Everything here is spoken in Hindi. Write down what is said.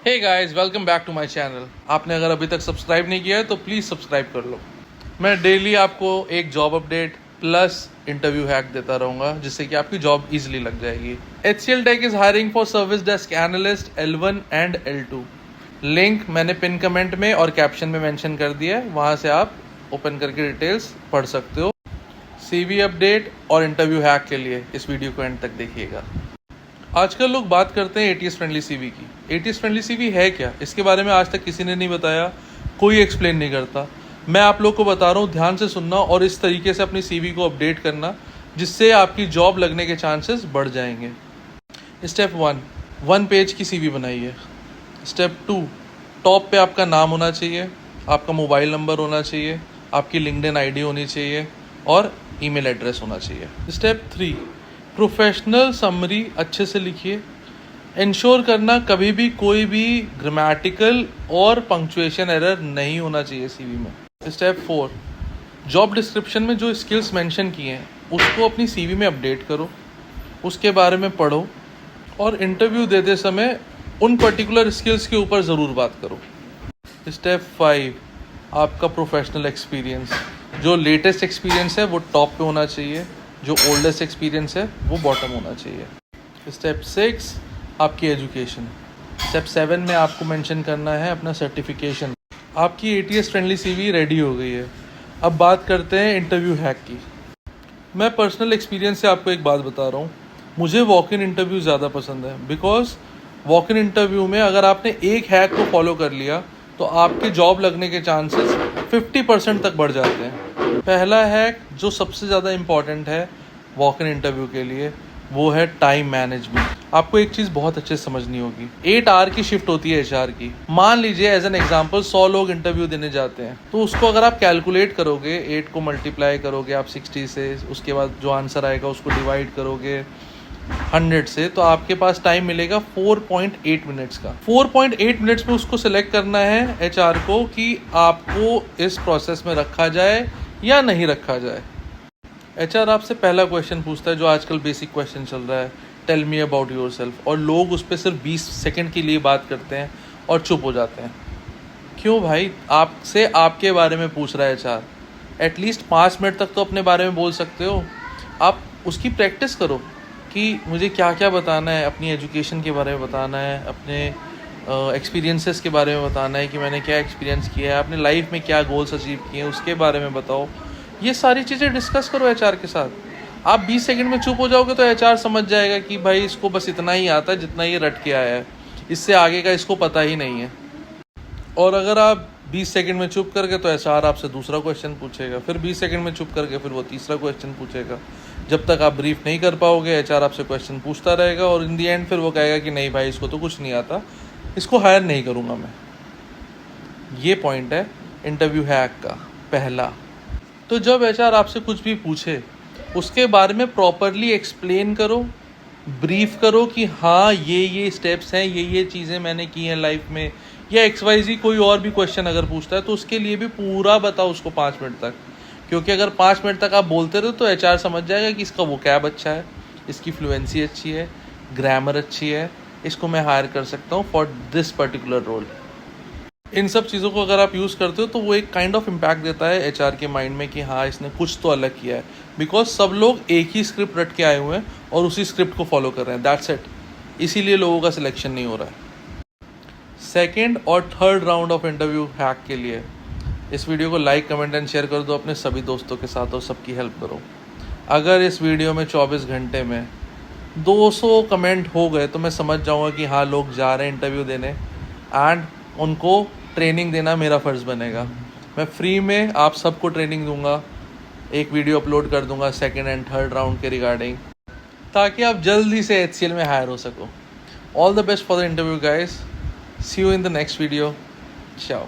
Hey guys, welcome back to my channel. आपने अगर अभी तक सब्सक्राइब नहीं किया है तो प्लीज़ सब्सक्राइब कर लो। मैं डेली आपको एक job update plus interview hack देता रहूँगा जिससे कि आपकी जॉब इजीली लग जाएगी। HCL Tech is hiring for service desk analyst L1 and L2। Link मैंने पिन कमेंट में और कैप्शन में मेंशन कर दिया है, वहाँ से आप ओपन करके डिटेल्स पढ़ सकते हो। CV अपडेट और इंटरव्यू हैक के लिए इस वीडियो को एंड तक देखिएगा। आजकल लोग बात करते हैं ATS फ्रेंडली CV की। ATS फ्रेंडली CV है क्या? इसके बारे में आज तक किसी ने नहीं बताया, कोई एक्सप्लेन नहीं करता। मैं आप लोग को बता रहा हूँ, ध्यान से सुनना और इस तरीके से अपनी CV को अपडेट करना जिससे आपकी जॉब लगने के चांसेस बढ़ जाएंगे। स्टेप 1 पेज की CV बनाइए। स्टेप 2 टॉप पे आपका नाम होना चाहिए, आपका मोबाइल नंबर होना चाहिए, आपकी लिंक्डइन ID होनी चाहिए और ईमेल एड्रेस होना चाहिए। स्टेप 3 प्रोफेशनल समरी अच्छे से लिखिए। इंश्योर करना कभी भी कोई भी ग्रामेटिकल और पंक्चुएशन एरर नहीं होना चाहिए CV में। स्टेप 4 जॉब डिस्क्रिप्शन में जो स्किल्स मेंशन किए हैं उसको अपनी CV में अपडेट करो, उसके बारे में पढ़ो और इंटरव्यू देते समय उन पर्टिकुलर स्किल्स के ऊपर ज़रूर बात करो। स्टेप 5 आपका प्रोफेशनल एक्सपीरियंस, जो लेटेस्ट एक्सपीरियंस है वो टॉप पे होना चाहिए, जो ओल्डेस्ट एक्सपीरियंस है वो बॉटम होना चाहिए। स्टेप 6 आपकी एजुकेशन। स्टेप 7 में आपको मेंशन करना है अपना सर्टिफिकेशन। आपकी ATS फ्रेंडली CV रेडी हो गई है। अब बात करते हैं इंटरव्यू हैक की। मैं पर्सनल एक्सपीरियंस से आपको एक बात बता रहा हूँ, मुझे वॉक इन इंटरव्यू ज़्यादा पसंद है। बिकॉज वॉक इन इंटरव्यू में अगर आपने एक हैक को फॉलो कर लिया तो आपके जॉब लगने के चांसेस 50% तक बढ़ जाते हैं। पहला हैक जो सबसे ज़्यादा इम्पॉर्टेंट है वॉक इन इंटरव्यू के लिए वो है टाइम मैनेजमेंट। आपको एक चीज़ बहुत अच्छे से समझनी होगी। 8 आवर की शिफ्ट होती है HR की। मान लीजिए एज एन एग्जांपल 100 लोग इंटरव्यू देने जाते हैं, तो उसको अगर आप कैलकुलेट करोगे, 8 को मल्टीप्लाई करोगे आप 60 से, उसके बाद जो आंसर आएगा उसको डिवाइड करोगे 100 से, तो आपके पास टाइम मिलेगा 4.8 मिनट्स का। 4.8 मिनट्स में उसको सिलेक्ट करना है HR को कि आपको इस प्रोसेस में रखा जाए या नहीं रखा जाए। HR आपसे पहला क्वेश्चन पूछता है जो आजकल बेसिक क्वेश्चन चल रहा है, टेल मी अबाउट योरसेल्फ, और लोग उस पर सिर्फ 20 सेकंड के लिए बात करते हैं और चुप हो जाते हैं। क्यों भाई? आपसे आपके बारे में पूछ रहा है HR, एटलीस्ट 5 मिनट तक तो अपने बारे में बोल सकते हो। आप उसकी प्रैक्टिस करो कि मुझे क्या क्या बताना है, अपनी एजुकेशन के बारे में बताना है, अपने एक्सपीरियंसेस के बारे में बताना है कि मैंने क्या एक्सपीरियंस किया है, अपने लाइफ में क्या गोल्स अचीव किए हैं उसके बारे में बताओ। ये सारी चीज़ें डिस्कस करो HR के साथ। आप 20 सेकंड में चुप हो जाओगे तो HR समझ जाएगा कि भाई इसको बस इतना ही आता है जितना ये रट के आया है, इससे आगे का इसको पता ही नहीं है। और अगर आप 20 सेकंड में चुप करके तो HR आपसे दूसरा क्वेश्चन पूछेगा, फिर 20 सेकंड में चुप करके फिर वो तीसरा क्वेश्चन पूछेगा। जब तक आप ब्रीफ नहीं कर पाओगे HR आपसे क्वेश्चन पूछता रहेगा और इन दी एंड फिर वो कहेगा कि नहीं भाई इसको तो कुछ नहीं आता, इसको हायर नहीं करूँगा मैं। ये पॉइंट है इंटरव्यू हैक का पहला। तो जब HR आपसे कुछ भी पूछे उसके बारे में प्रॉपरली एक्सप्लेन करो, ब्रीफ करो कि हाँ ये स्टेप्स हैं, ये चीज़ें मैंने की हैं लाइफ में, या XYZ कोई और भी क्वेश्चन अगर पूछता है तो उसके लिए भी पूरा बताओ उसको 5 मिनट तक। क्योंकि अगर 5 मिनट तक आप बोलते रहो तो HR समझ जाएगा कि इसका वोकैब अच्छा है, इसकी फ्लुएंसी अच्छी है, ग्रामर अच्छी है, इसको मैं हायर कर सकता हूँ फॉर दिस पर्टिकुलर रोल। इन सब चीज़ों को अगर आप यूज़ करते हो तो वो एक काइंड ऑफ इम्पैक्ट देता है HR के माइंड में कि हाँ इसने कुछ तो अलग किया है। बिकॉज सब लोग एक ही स्क्रिप्ट रट के आए हुए हैं और उसी स्क्रिप्ट को फॉलो कर रहे हैं, दैट्स इट। इसीलिए लोगों का सिलेक्शन नहीं हो रहा है। सेकेंड और third round of interview hack के लिए इस वीडियो को लाइक, कमेंट एंड शेयर कर दो अपने सभी दोस्तों के साथ और सबकी हेल्प करो। अगर इस वीडियो में 24 घंटे में 200 कमेंट हो गए तो मैं समझ जाऊँगा कि हाँ लोग जा रहे हैं इंटरव्यू देने, एंड उनको ट्रेनिंग देना मेरा फ़र्ज़ बनेगा। मैं फ्री में आप सबको ट्रेनिंग दूंगा, एक वीडियो अपलोड कर दूंगा सेकंड एंड थर्ड राउंड के रिगार्डिंग, ताकि आप जल्दी से HCL में हायर हो सको। All the best for the interview guys, see you in the next video, चाओ।